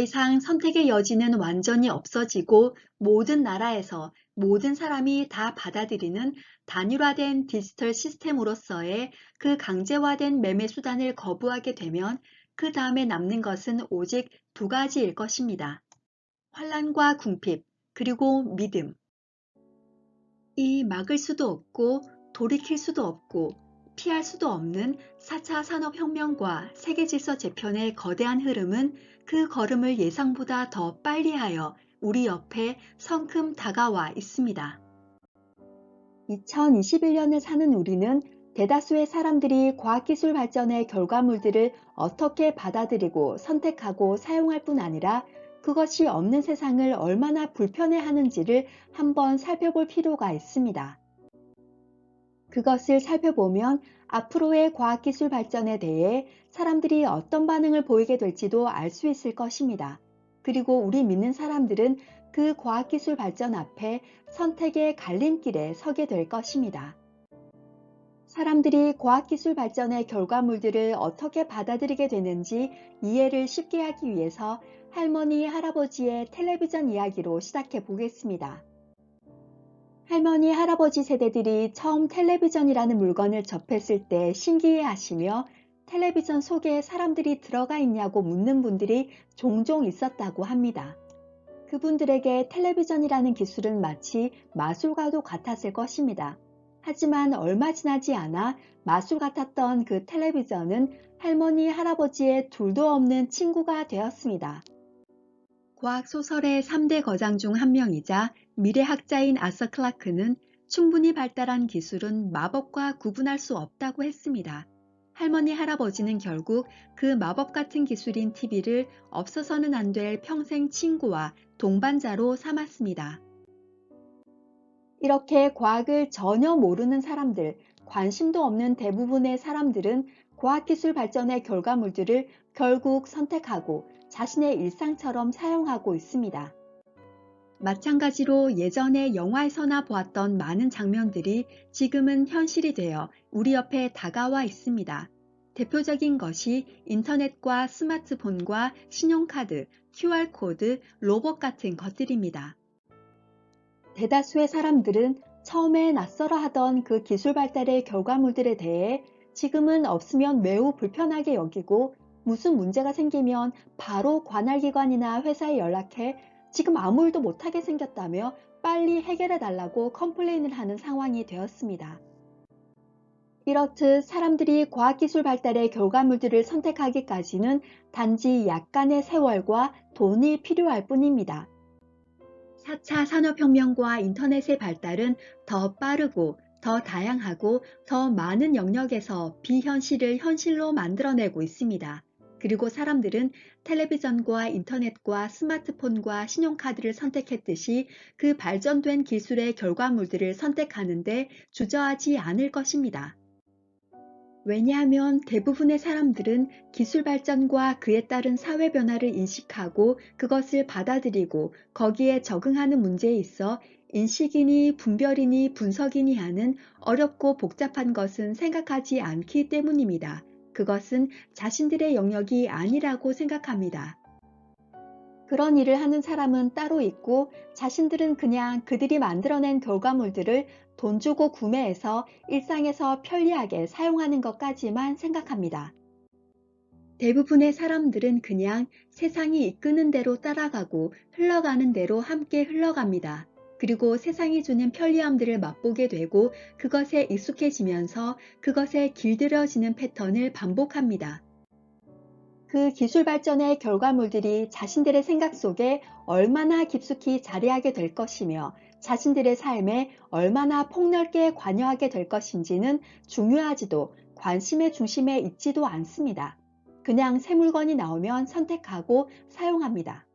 이상 선택의 여지는 완전히 없어지고 모든 나라에서 모든 사람이 다 받아들이는 단일화된 디지털 시스템으로서의 그 강제화된 매매 수단을 거부하게 되면 그 다음에 남는 것은 오직 두 가지일 것입니다. 환란과 궁핍, 그리고 믿음. 이 막을 수도 없고 돌이킬 수도 없고 피할 수도 없는 4차 산업혁명과 세계질서 재편의 거대한 흐름은 그 걸음을 예상보다 더 빨리 하여 우리 옆에 성큼 다가와 있습니다. 2021년을 사는 우리는 대다수의 사람들이 과학기술 발전의 결과물들을 어떻게 받아들이고 선택하고 사용할 뿐 아니라 그것이 없는 세상을 얼마나 불편해하는지를 한번 살펴볼 필요가 있습니다. 그것을 살펴보면 앞으로의 과학기술 발전에 대해 사람들이 어떤 반응을 보이게 될지도 알 수 있을 것입니다. 그리고 우리 믿는 사람들은 그 과학기술 발전 앞에 선택의 갈림길에 서게 될 것입니다. 사람들이 과학기술 발전의 결과물들을 어떻게 받아들이게 되는지 이해를 쉽게 하기 위해서 할머니, 할아버지의 텔레비전 이야기로 시작해 보겠습니다. 할머니, 할아버지 세대들이 처음 텔레비전이라는 물건을 접했을 때 신기해 하시며 텔레비전 속에 사람들이 들어가 있냐고 묻는 분들이 종종 있었다고 합니다. 그분들에게 텔레비전이라는 기술은 마치 마술과도 같았을 것입니다. 하지만 얼마 지나지 않아 마술 같았던 그 텔레비전은 할머니, 할아버지의 둘도 없는 친구가 되었습니다. 과학소설의 3대 거장 중 한 명이자 미래학자인 아서 클라크는 충분히 발달한 기술은 마법과 구분할 수 없다고 했습니다. 할머니, 할아버지는 결국 그 마법 같은 기술인 TV를 없어서는 안 될 평생 친구와 동반자로 삼았습니다. 이렇게 과학을 전혀 모르는 사람들, 관심도 없는 대부분의 사람들은 과학기술 발전의 결과물들을 결국 선택하고 자신의 일상처럼 사용하고 있습니다. 마찬가지로 예전에 영화에서나 보았던 많은 장면들이 지금은 현실이 되어 우리 옆에 다가와 있습니다. 대표적인 것이 인터넷과 스마트폰과 신용카드, QR코드, 로봇 같은 것들입니다. 대다수의 사람들은 처음에 낯설어 하던 그 기술 발달의 결과물들에 대해 지금은 없으면 매우 불편하게 여기고 무슨 문제가 생기면 바로 관할기관이나 회사에 연락해 지금 아무 일도 못하게 생겼다며 빨리 해결해 달라고 컴플레인을 하는 상황이 되었습니다. 이렇듯 사람들이 과학기술 발달의 결과물들을 선택하기까지는 단지 약간의 세월과 돈이 필요할 뿐입니다. 4차 산업혁명과 인터넷의 발달은 더 빠르고 더 다양하고 더 많은 영역에서 비현실을 현실로 만들어내고 있습니다. 그리고 사람들은 텔레비전과 인터넷과 스마트폰과 신용카드를 선택했듯이 그 발전된 기술의 결과물들을 선택하는데 주저하지 않을 것입니다. 왜냐하면 대부분의 사람들은 기술 발전과 그에 따른 사회 변화를 인식하고 그것을 받아들이고 거기에 적응하는 문제에 있어 인식이니 분별이니 분석이니 하는 어렵고 복잡한 것은 생각하지 않기 때문입니다. 그것은 자신들의 영역이 아니라고 생각합니다. 그런 일을 하는 사람은 따로 있고 자신들은 그냥 그들이 만들어낸 결과물들을 돈 주고 구매해서 일상에서 편리하게 사용하는 것까지만 생각합니다. 대부분의 사람들은 그냥 세상이 이끄는 대로 따라가고 흘러가는 대로 함께 흘러갑니다. 그리고 세상이 주는 편리함들을 맛보게 되고 그것에 익숙해지면서 그것에 길들여지는 패턴을 반복합니다. 그 기술 발전의 결과물들이 자신들의 생각 속에 얼마나 깊숙이 자리하게 될 것이며 자신들의 삶에 얼마나 폭넓게 관여하게 될 것인지는 중요하지도 관심의 중심에 있지도 않습니다. 그냥 새 물건이 나오면 선택하고 사용합니다.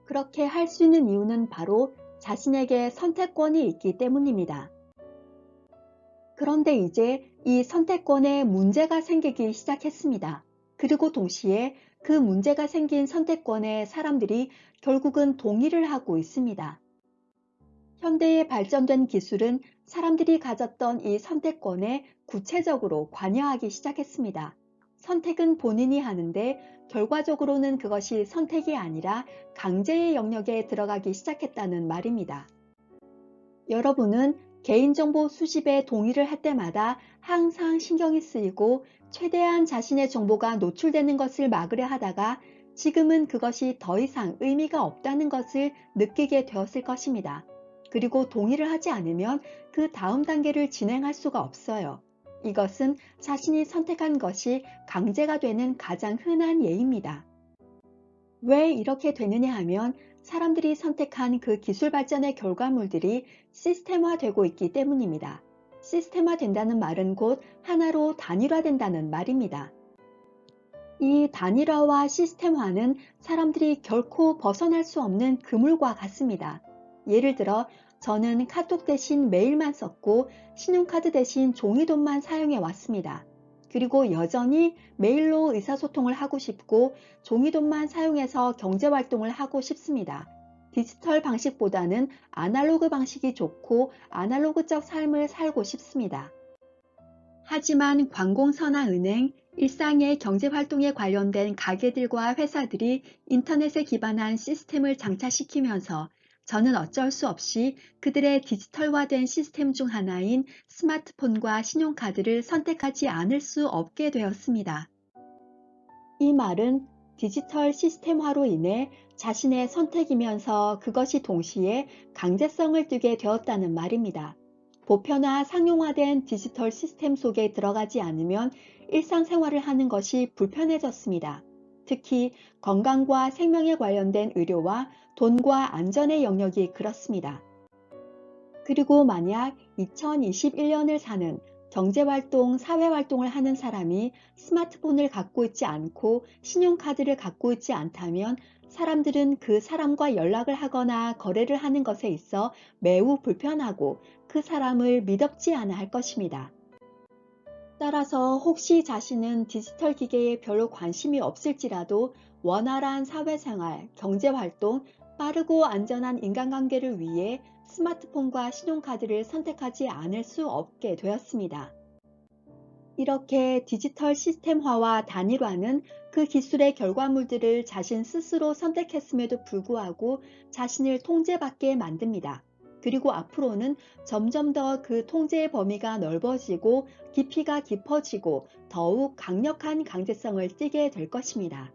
그렇게 할 수 있는 이유는 바로 자신에게 선택권이 있기 때문입니다. 그런데 이제 이 선택권에 문제가 생기기 시작했습니다. 그리고 동시에 그 문제가 생긴 선택권에 사람들이 결국은 동의를 하고 있습니다. 현대의 발전된 기술은 사람들이 가졌던 이 선택권에 구체적으로 관여하기 시작했습니다. 선택은 본인이 하는데 결과적으로는 그것이 선택이 아니라 강제의 영역에 들어가기 시작했다는 말입니다. 여러분은 개인정보 수집에 동의를 할 때마다 항상 신경이 쓰이고 최대한 자신의 정보가 노출되는 것을 막으려 하다가 지금은 그것이 더 이상 의미가 없다는 것을 느끼게 되었을 것입니다. 그리고 동의를 하지 않으면 그 다음 단계를 진행할 수가 없어요. 이것은 자신이 선택한 것이 강제가 되는 가장 흔한 예입니다. 왜 이렇게 되느냐 하면 사람들이 선택한 그 기술 발전의 결과물들이 시스템화되고 있기 때문입니다. 시스템화된다는 말은 곧 하나로 단일화된다는 말입니다. 이 단일화와 시스템화는 사람들이 결코 벗어날 수 없는 그물과 같습니다. 예를 들어 저는 카톡 대신 메일만 썼고 신용카드 대신 종이돈만 사용해 왔습니다. 그리고 여전히 메일로 의사소통을 하고 싶고 종이돈만 사용해서 경제활동을 하고 싶습니다. 디지털 방식보다는 아날로그 방식이 좋고 아날로그적 삶을 살고 싶습니다. 하지만 관공서나 은행, 일상의 경제활동에 관련된 가게들과 회사들이 인터넷에 기반한 시스템을 장착시키면서 저는 어쩔 수 없이 그들의 디지털화된 시스템 중 하나인 스마트폰과 신용카드를 선택하지 않을 수 없게 되었습니다. 이 말은 디지털 시스템화로 인해 자신의 선택이면서 그것이 동시에 강제성을 띠게 되었다는 말입니다. 보편화 상용화된 디지털 시스템 속에 들어가지 않으면 일상생활을 하는 것이 불편해졌습니다. 특히 건강과 생명에 관련된 의료와 돈과 안전의 영역이 그렇습니다. 그리고 만약 2021년을 사는 경제활동, 사회활동을 하는 사람이 스마트폰을 갖고 있지 않고 신용카드를 갖고 있지 않다면 사람들은 그 사람과 연락을 하거나 거래를 하는 것에 있어 매우 불편하고 그 사람을 믿업지 않아 할 것입니다. 따라서 혹시 자신은 디지털 기계에 별로 관심이 없을지라도 원활한 사회생활, 경제활동, 빠르고 안전한 인간관계를 위해 스마트폰과 신용카드를 선택하지 않을 수 없게 되었습니다. 이렇게 디지털 시스템화와 단일화는 그 기술의 결과물들을 자신 스스로 선택했음에도 불구하고 자신을 통제받게 만듭니다. 그리고 앞으로는 점점 더 그 통제의 범위가 넓어지고 깊이가 깊어지고 더욱 강력한 강제성을 띠게 될 것입니다.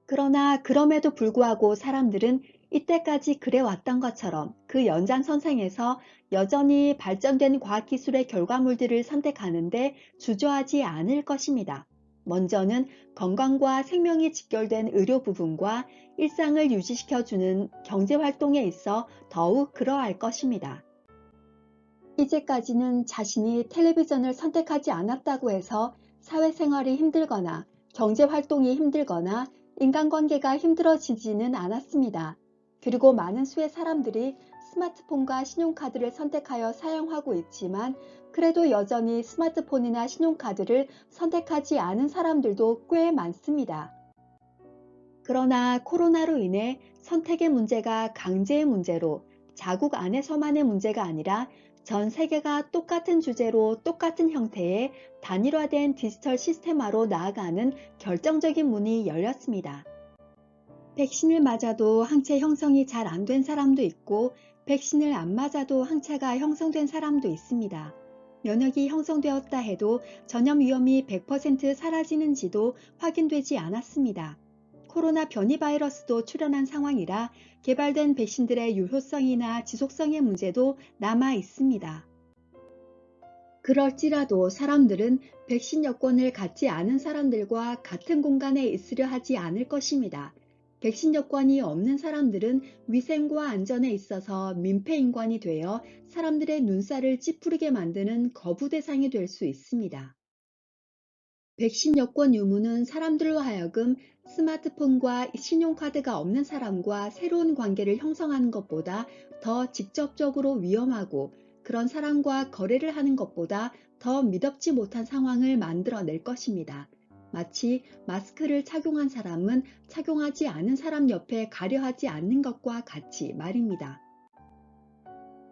그러나 그럼에도 불구하고 사람들은 이때까지 그래왔던 것처럼 그 연장선상에서 여전히 발전된 과학기술의 결과물들을 선택하는데 주저하지 않을 것입니다. 먼저는 건강과 생명이 직결된 의료 부분과 일상을 유지시켜주는 경제활동에 있어 더욱 그러할 것입니다. 이제까지는 자신이 텔레비전을 선택하지 않았다고 해서 사회생활이 힘들거나 경제활동이 힘들거나 인간관계가 힘들어지지는 않았습니다. 그리고 많은 수의 사람들이 스마트폰과 신용카드를 선택하여 사용하고 있지만 그래도 여전히 스마트폰이나 신용카드를 선택하지 않은 사람들도 꽤 많습니다. 그러나 코로나로 인해 선택의 문제가 강제의 문제로 자국 안에서만의 문제가 아니라 전 세계가 똑같은 주제로 똑같은 형태의 단일화된 디지털 시스템화로 나아가는 결정적인 문이 열렸습니다. 백신을 맞아도 항체 형성이 잘 안 된 사람도 있고 백신을 안 맞아도 항체가 형성된 사람도 있습니다. 면역이 형성되었다 해도 전염 위험이 100% 사라지는지도 확인되지 않았습니다. 코로나 변이 바이러스도 출현한 상황이라 개발된 백신들의 유효성이나 지속성의 문제도 남아 있습니다. 그럴지라도 사람들은 백신 여권을 갖지 않은 사람들과 같은 공간에 있으려 하지 않을 것입니다. 백신 여권이 없는 사람들은 위생과 안전에 있어서 민폐인권이 되어 사람들의 눈살을 찌푸리게 만드는 거부 대상이 될 수 있습니다. 백신 여권 유무는 사람들로 하여금 스마트폰과 신용카드가 없는 사람과 새로운 관계를 형성하는 것보다 더 직접적으로 위험하고 그런 사람과 거래를 하는 것보다 더 미덥지 못한 상황을 만들어낼 것입니다. 마치 마스크를 착용한 사람은 착용하지 않은 사람 옆에 가려 하지 않는 것과 같이 말입니다.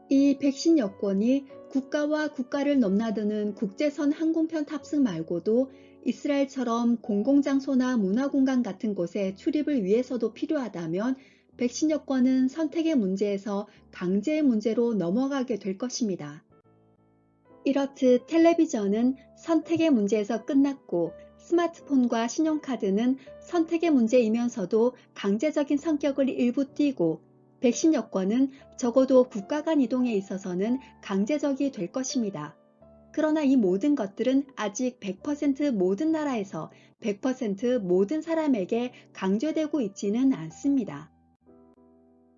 이 백신 여권이 국가와 국가를 넘나드는 국제선 항공편 탑승 말고도 이스라엘처럼 공공장소나 문화공간 같은 곳에 출입을 위해서도 필요하다면 백신 여권은 선택의 문제에서 강제의 문제로 넘어가게 될 것입니다. 이렇듯 텔레비전은 선택의 문제에서 끝났고 스마트폰과 신용카드는 선택의 문제이면서도 강제적인 성격을 일부 띠고 백신 여권은 적어도 국가 간 이동에 있어서는 강제적이 될 것입니다. 그러나 이 모든 것들은 아직 100% 모든 나라에서 100% 모든 사람에게 강제되고 있지는 않습니다.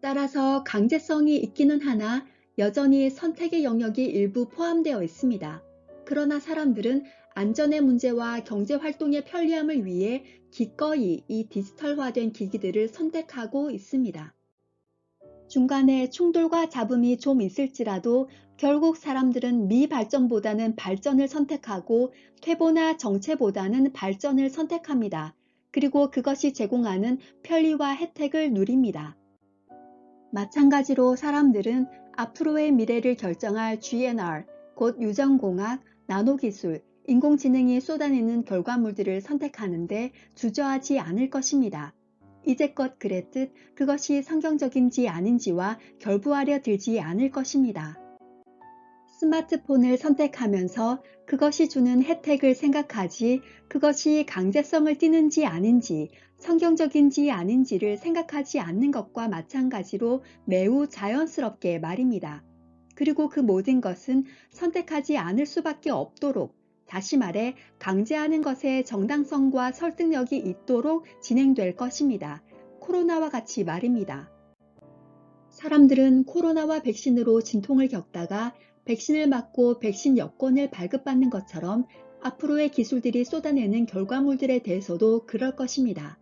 따라서 강제성이 있기는 하나 여전히 선택의 영역이 일부 포함되어 있습니다. 그러나 사람들은 안전의 문제와 경제 활동의 편리함을 위해 기꺼이 이 디지털화된 기기들을 선택하고 있습니다. 중간에 충돌과 잡음이 좀 있을지라도 결국 사람들은 미발전보다는 발전을 선택하고 퇴보나 정체보다는 발전을 선택합니다. 그리고 그것이 제공하는 편리와 혜택을 누립니다. 마찬가지로 사람들은 앞으로의 미래를 결정할 GNR, 곧 유전공학, 나노기술, 인공지능이 쏟아내는 결과물들을 선택하는데 주저하지 않을 것입니다. 이제껏 그랬듯 그것이 성경적인지 아닌지와 결부하려 들지 않을 것입니다. 스마트폰을 선택하면서 그것이 주는 혜택을 생각하지 그것이 강제성을 띠는지 아닌지 성경적인지 아닌지를 생각하지 않는 것과 마찬가지로 매우 자연스럽게 말입니다. 그리고 그 모든 것은 선택하지 않을 수밖에 없도록 다시 말해 강제하는 것에 정당성과 설득력이 있도록 진행될 것입니다. 코로나와 같이 말입니다. 사람들은 코로나와 백신으로 진통을 겪다가 백신을 맞고 백신 여권을 발급받는 것처럼 앞으로의 기술들이 쏟아내는 결과물들에 대해서도 그럴 것입니다.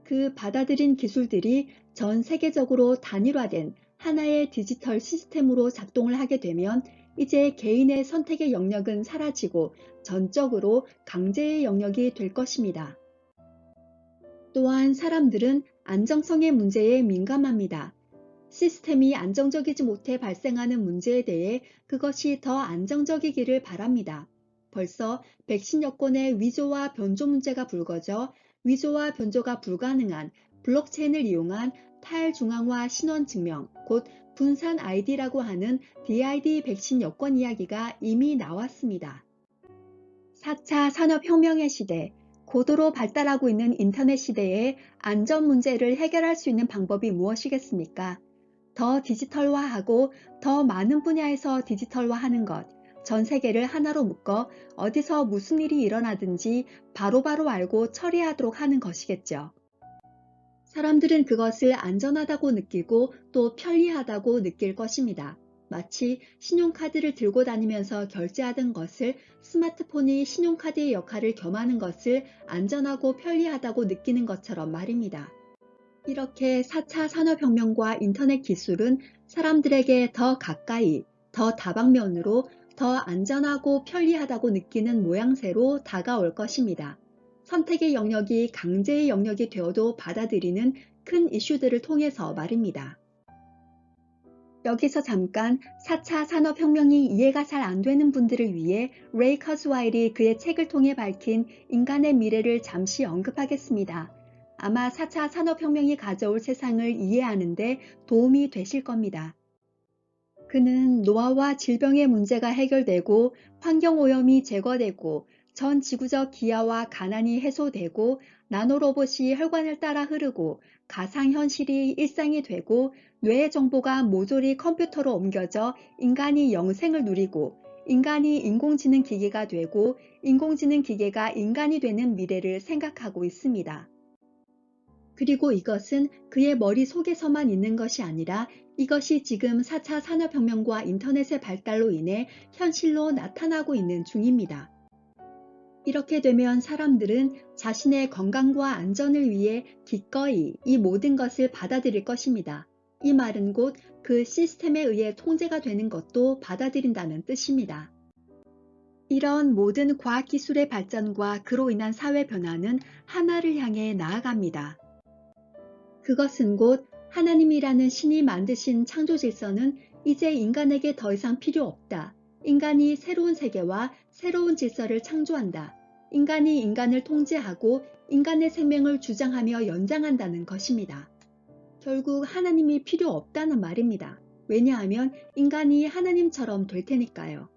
그 받아들인 기술들이 전 세계적으로 단일화된 하나의 디지털 시스템으로 작동을 하게 되면 이제 개인의 선택의 영역은 사라지고 전적으로 강제의 영역이 될 것입니다. 또한 사람들은 안정성의 문제에 민감합니다. 시스템이 안정적이지 못해 발생하는 문제에 대해 그것이 더 안정적이기를 바랍니다. 벌써 백신 여권의 위조와 변조 문제가 불거져 위조와 변조가 불가능한 블록체인을 이용한 탈중앙화 신원증명, 곧 분산 ID라고 하는 DID 백신 여권 이야기가 이미 나왔습니다. 4차 산업혁명의 시대, 고도로 발달하고 있는 인터넷 시대에 안전 문제를 해결할 수 있는 방법이 무엇이겠습니까? 더 디지털화하고 더 많은 분야에서 디지털화하는 것, 전 세계를 하나로 묶어 어디서 무슨 일이 일어나든지 바로바로 알고 처리하도록 하는 것이겠죠. 사람들은 그것을 안전하다고 느끼고 또 편리하다고 느낄 것입니다. 마치 신용카드를 들고 다니면서 결제하던 것을 스마트폰이 신용카드의 역할을 겸하는 것을 안전하고 편리하다고 느끼는 것처럼 말입니다. 이렇게 4차 산업혁명과 인터넷 기술은 사람들에게 더 가까이, 더 다방면으로 더 안전하고 편리하다고 느끼는 모양새로 다가올 것입니다. 선택의 영역이 강제의 영역이 되어도 받아들이는 큰 이슈들을 통해서 말입니다. 여기서 잠깐 4차 산업혁명이 이해가 잘 안 되는 분들을 위해 레이 커즈와일이 그의 책을 통해 밝힌 인간의 미래를 잠시 언급하겠습니다. 아마 4차 산업혁명이 가져올 세상을 이해하는 데 도움이 되실 겁니다. 그는 노화와 질병의 문제가 해결되고 환경오염이 제거되고 전 지구적 기아와 가난이 해소되고 나노로봇이 혈관을 따라 흐르고 가상현실이 일상이 되고 뇌의 정보가 모조리 컴퓨터로 옮겨져 인간이 영생을 누리고 인간이 인공지능 기계가 되고 인공지능 기계가 인간이 되는 미래를 생각하고 있습니다. 그리고 이것은 그의 머릿속에서만 있는 것이 아니라 이것이 지금 4차 산업혁명과 인터넷의 발달로 인해 현실로 나타나고 있는 중입니다. 이렇게 되면 사람들은 자신의 건강과 안전을 위해 기꺼이 이 모든 것을 받아들일 것입니다. 이 말은 곧 그 시스템에 의해 통제가 되는 것도 받아들인다는 뜻입니다. 이런 모든 과학기술의 발전과 그로 인한 사회 변화는 하나를 향해 나아갑니다. 그것은 곧 하나님이라는 신이 만드신 창조 질서는 이제 인간에게 더 이상 필요 없다. 인간이 새로운 세계와 새로운 질서를 창조한다. 인간이 인간을 통제하고 인간의 생명을 주장하며 연장한다는 것입니다. 결국 하나님이 필요 없다는 말입니다. 왜냐하면 인간이 하나님처럼 될 테니까요.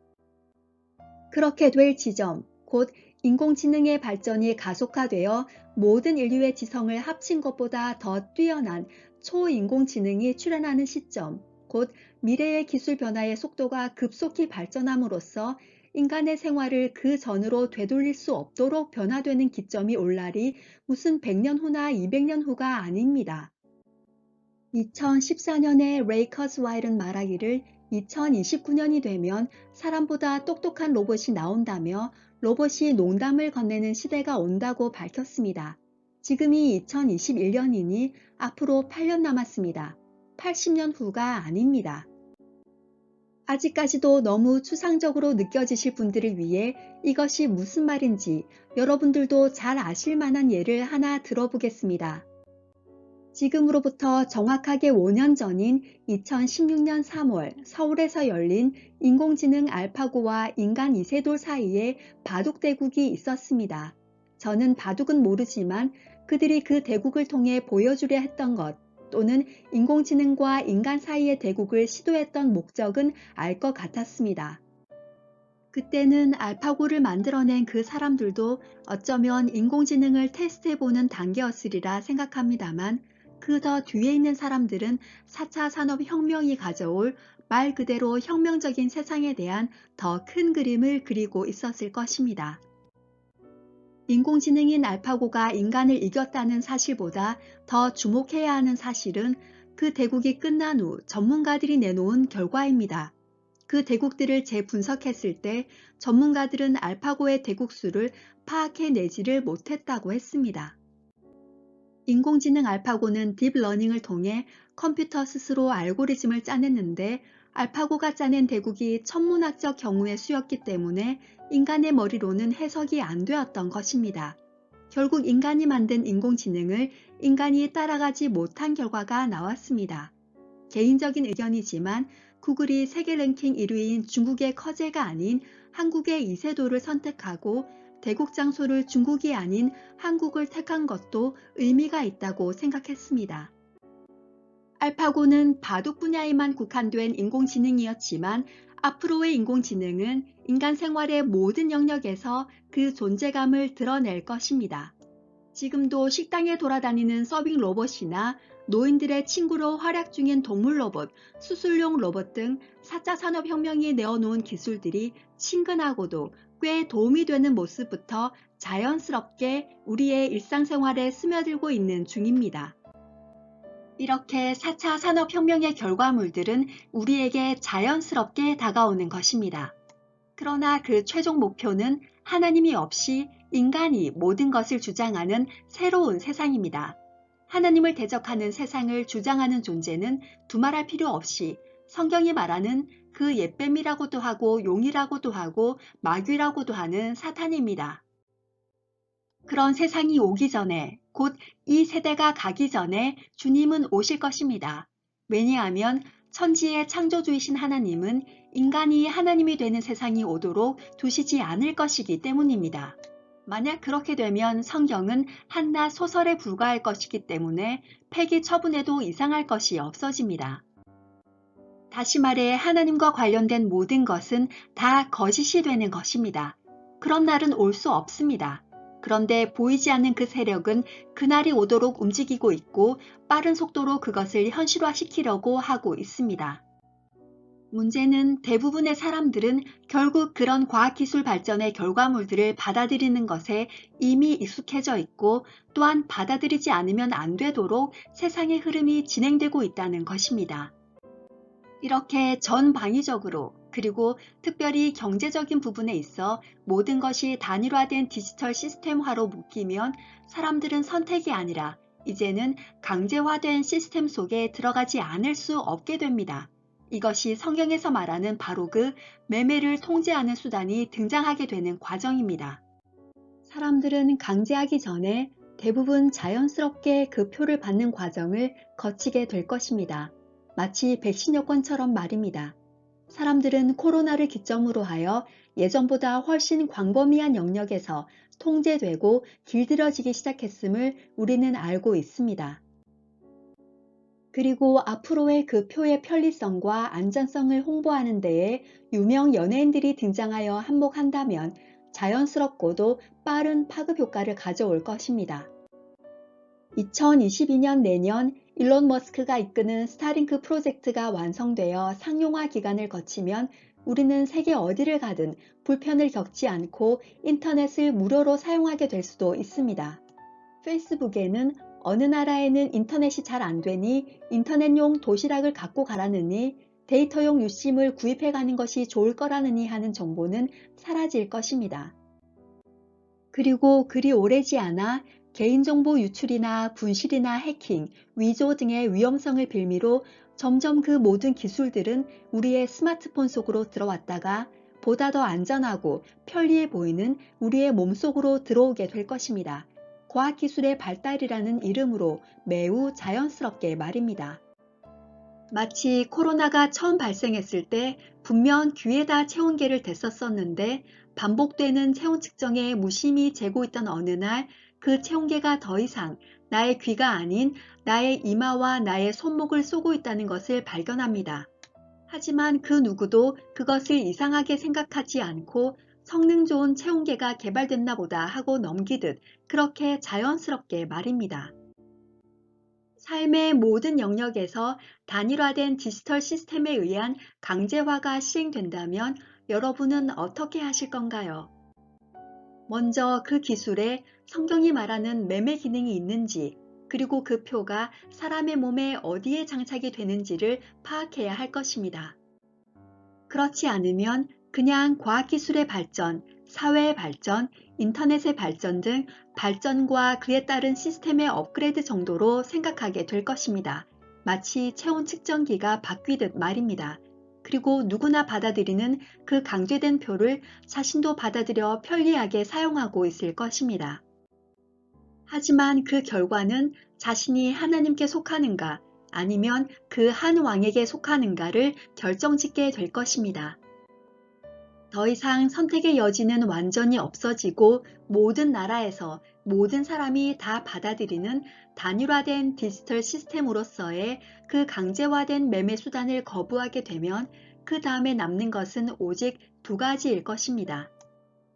그렇게 될 지점, 곧 인공지능의 발전이 가속화되어 모든 인류의 지성을 합친 것보다 더 뛰어난 초인공지능이 출현하는 시점, 곧 미래의 기술 변화의 속도가 급속히 발전함으로써 인간의 생활을 그 전으로 되돌릴 수 없도록 변화되는 기점이 올 날이 무슨 100년 후나 200년 후가 아닙니다. 2014년에 레이 커스와일은 말하기를 2029년이 되면 사람보다 똑똑한 로봇이 나온다며 로봇이 농담을 건네는 시대가 온다고 밝혔습니다. 지금이 2021년이니 앞으로 8년 남았습니다. 80년 후가 아닙니다. 아직까지도 너무 추상적으로 느껴지실 분들을 위해 이것이 무슨 말인지 여러분들도 잘 아실 만한 예를 하나 들어보겠습니다. 지금으로부터 정확하게 5년 전인 2016년 3월 서울에서 열린 인공지능 알파고와 인간 이세돌 사이에 바둑 대국이 있었습니다. 저는 바둑은 모르지만 그들이 그 대국을 통해 보여주려 했던 것 또는 인공지능과 인간 사이의 대국을 시도했던 목적은 알 것 같았습니다. 그때는 알파고를 만들어낸 그 사람들도 어쩌면 인공지능을 테스트해보는 단계였으리라 생각합니다만 그 더 뒤에 있는 사람들은 4차 산업혁명이 가져올 말 그대로 혁명적인 세상에 대한 더 큰 그림을 그리고 있었을 것입니다. 인공지능인 알파고가 인간을 이겼다는 사실보다 더 주목해야 하는 사실은 그 대국이 끝난 후 전문가들이 내놓은 결과입니다. 그 대국들을 재분석했을 때 전문가들은 알파고의 대국수를 파악해내지를 못했다고 했습니다. 인공지능 알파고는 딥러닝을 통해 컴퓨터 스스로 알고리즘을 짜냈는데 알파고가 짜낸 대국이 천문학적 경우의 수였기 때문에 인간의 머리로는 해석이 안 되었던 것입니다. 결국 인간이 만든 인공지능을 인간이 따라가지 못한 결과가 나왔습니다. 개인적인 의견이지만 구글이 세계 랭킹 1위인 중국의 커제가 아닌 한국의 이세돌을 선택하고 대국 장소를 중국이 아닌 한국을 택한 것도 의미가 있다고 생각했습니다. 알파고는 바둑 분야에만 국한된 인공지능이었지만 앞으로의 인공지능은 인간 생활의 모든 영역에서 그 존재감을 드러낼 것입니다. 지금도 식당에 돌아다니는 서빙 로봇이나 노인들의 친구로 활약 중인 동물 로봇, 수술용 로봇 등 4차 산업혁명이 내어놓은 기술들이 친근하고도 꽤 도움이 되는 모습부터 자연스럽게 우리의 일상생활에 스며들고 있는 중입니다. 이렇게 4차 산업혁명의 결과물들은 우리에게 자연스럽게 다가오는 것입니다. 그러나 그 최종 목표는 하나님이 없이 인간이 모든 것을 주장하는 새로운 세상입니다. 하나님을 대적하는 세상을 주장하는 존재는 두말할 필요 없이 성경이 말하는 그 옛뱀이라고도 하고 용이라고도 하고 마귀라고도 하는 사탄입니다. 그런 세상이 오기 전에 곧 이 세대가 가기 전에 주님은 오실 것입니다. 왜냐하면 천지의 창조주이신 하나님은 인간이 하나님이 되는 세상이 오도록 두시지 않을 것이기 때문입니다. 만약 그렇게 되면 성경은 한낱 소설에 불과할 것이기 때문에 폐기 처분해도 이상할 것이 없어집니다. 다시 말해 하나님과 관련된 모든 것은 다 거짓이 되는 것입니다. 그런 날은 올 수 없습니다. 그런데 보이지 않는 그 세력은 그날이 오도록 움직이고 있고 빠른 속도로 그것을 현실화시키려고 하고 있습니다. 문제는 대부분의 사람들은 결국 그런 과학기술 발전의 결과물들을 받아들이는 것에 이미 익숙해져 있고 또한 받아들이지 않으면 안 되도록 세상의 흐름이 진행되고 있다는 것입니다. 이렇게 전방위적으로 그리고 특별히 경제적인 부분에 있어 모든 것이 단일화된 디지털 시스템화로 묶이면 사람들은 선택이 아니라 이제는 강제화된 시스템 속에 들어가지 않을 수 없게 됩니다. 이것이 성경에서 말하는 바로 그 매매를 통제하는 수단이 등장하게 되는 과정입니다. 사람들은 강제하기 전에 대부분 자연스럽게 그 표를 받는 과정을 거치게 될 것입니다. 마치 백신 여권처럼 말입니다. 사람들은 코로나를 기점으로 하여 예전보다 훨씬 광범위한 영역에서 통제되고 길들여지기 시작했음을 우리는 알고 있습니다. 그리고 앞으로의 그 표의 편리성과 안전성을 홍보하는 데에 유명 연예인들이 등장하여 한몫한다면 자연스럽고도 빠른 파급 효과를 가져올 것입니다. 2022년 내년 일론 머스크가 이끄는 스타링크 프로젝트가 완성되어 상용화 기간을 거치면 우리는 세계 어디를 가든 불편을 겪지 않고 인터넷을 무료로 사용하게 될 수도 있습니다. 페이스북에는 어느 나라에는 인터넷이 잘 안 되니 인터넷용 도시락을 갖고 가라느니 데이터용 유심을 구입해 가는 것이 좋을 거라느니 하는 정보는 사라질 것입니다. 그리고 그리 오래지 않아 개인정보 유출이나 분실이나 해킹, 위조 등의 위험성을 빌미로 점점 그 모든 기술들은 우리의 스마트폰 속으로 들어왔다가 보다 더 안전하고 편리해 보이는 우리의 몸속으로 들어오게 될 것입니다. 과학기술의 발달이라는 이름으로 매우 자연스럽게 말입니다. 마치 코로나가 처음 발생했을 때 분명 귀에다 체온계를 댔었었는데 반복되는 체온 측정에 무심히 재고 있던 어느 날 그 체온계가 더 이상 나의 귀가 아닌 나의 이마와 나의 손목을 쏘고 있다는 것을 발견합니다. 하지만 그 누구도 그것을 이상하게 생각하지 않고 성능 좋은 체온계가 개발됐나 보다 하고 넘기듯 그렇게 자연스럽게 말입니다. 삶의 모든 영역에서 단일화된 디지털 시스템에 의한 강제화가 시행된다면 여러분은 어떻게 하실 건가요? 먼저 그 기술에 성경이 말하는 매매 기능이 있는지, 그리고 그 표가 사람의 몸에 어디에 장착이 되는지를 파악해야 할 것입니다. 그렇지 않으면 그냥 과학기술의 발전, 사회의 발전, 인터넷의 발전 등 발전과 그에 따른 시스템의 업그레이드 정도로 생각하게 될 것입니다. 마치 체온 측정기가 바뀌듯 말입니다. 그리고 누구나 받아들이는 그 강제된 표를 자신도 받아들여 편리하게 사용하고 있을 것입니다. 하지만 그 결과는 자신이 하나님께 속하는가 아니면 그 한 왕에게 속하는가를 결정짓게 될 것입니다. 더 이상 선택의 여지는 완전히 없어지고 모든 나라에서 모든 사람이 다 받아들이는 단일화된 디지털 시스템으로서의 그 강제화된 매매 수단을 거부하게 되면 그 다음에 남는 것은 오직 두 가지일 것입니다.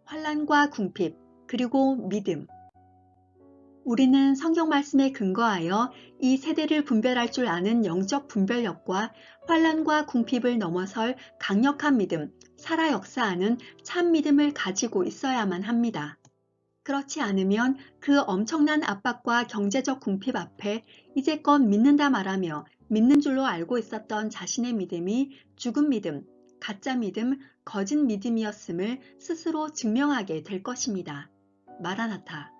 환난과 궁핍, 그리고 믿음. 우리는 성경 말씀에 근거하여 이 세대를 분별할 줄 아는 영적 분별력과 환난과 궁핍을 넘어설 강력한 믿음, 살아 역사하는 참 믿음을 가지고 있어야만 합니다. 그렇지 않으면 그 엄청난 압박과 경제적 궁핍 앞에 이제껏 믿는다 말하며 믿는 줄로 알고 있었던 자신의 믿음이 죽은 믿음, 가짜 믿음, 거짓 믿음이었음을 스스로 증명하게 될 것입니다. 마라나타.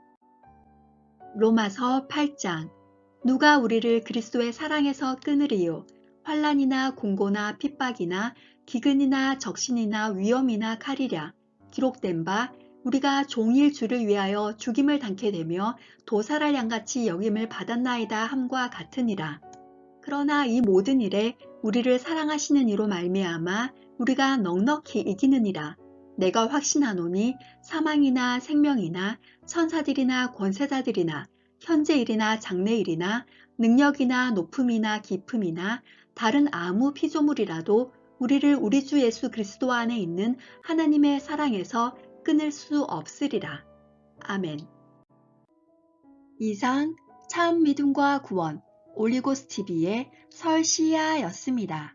로마서 8장. 누가 우리를 그리스도의 사랑에서 끊으리요? 환난이나 공고나 핍박이나 기근이나 적신이나 위험이나 칼이랴. 기록된 바 우리가 종일 주를 위하여 죽임을 당케 되며 도살할 양같이 여김을 받았나이다 함과 같으니라. 그러나 이 모든 일에 우리를 사랑하시는 이로 말미암아 우리가 넉넉히 이기느니라. 내가 확신하노니 사망이나 생명이나 천사들이나 권세자들이나 현재일이나 장래일이나 능력이나 높음이나 깊음이나 다른 아무 피조물이라도 우리를 우리 주 예수 그리스도 안에 있는 하나님의 사랑에서 끊을 수 없으리라. 아멘. 이상 참 믿음과 구원 올리고스 TV의 설시아였습니다.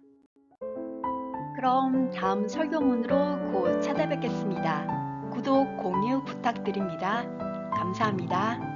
그럼 다음 설교문으로 곧 찾아뵙겠습니다. 구독, 공유 부탁드립니다. 감사합니다.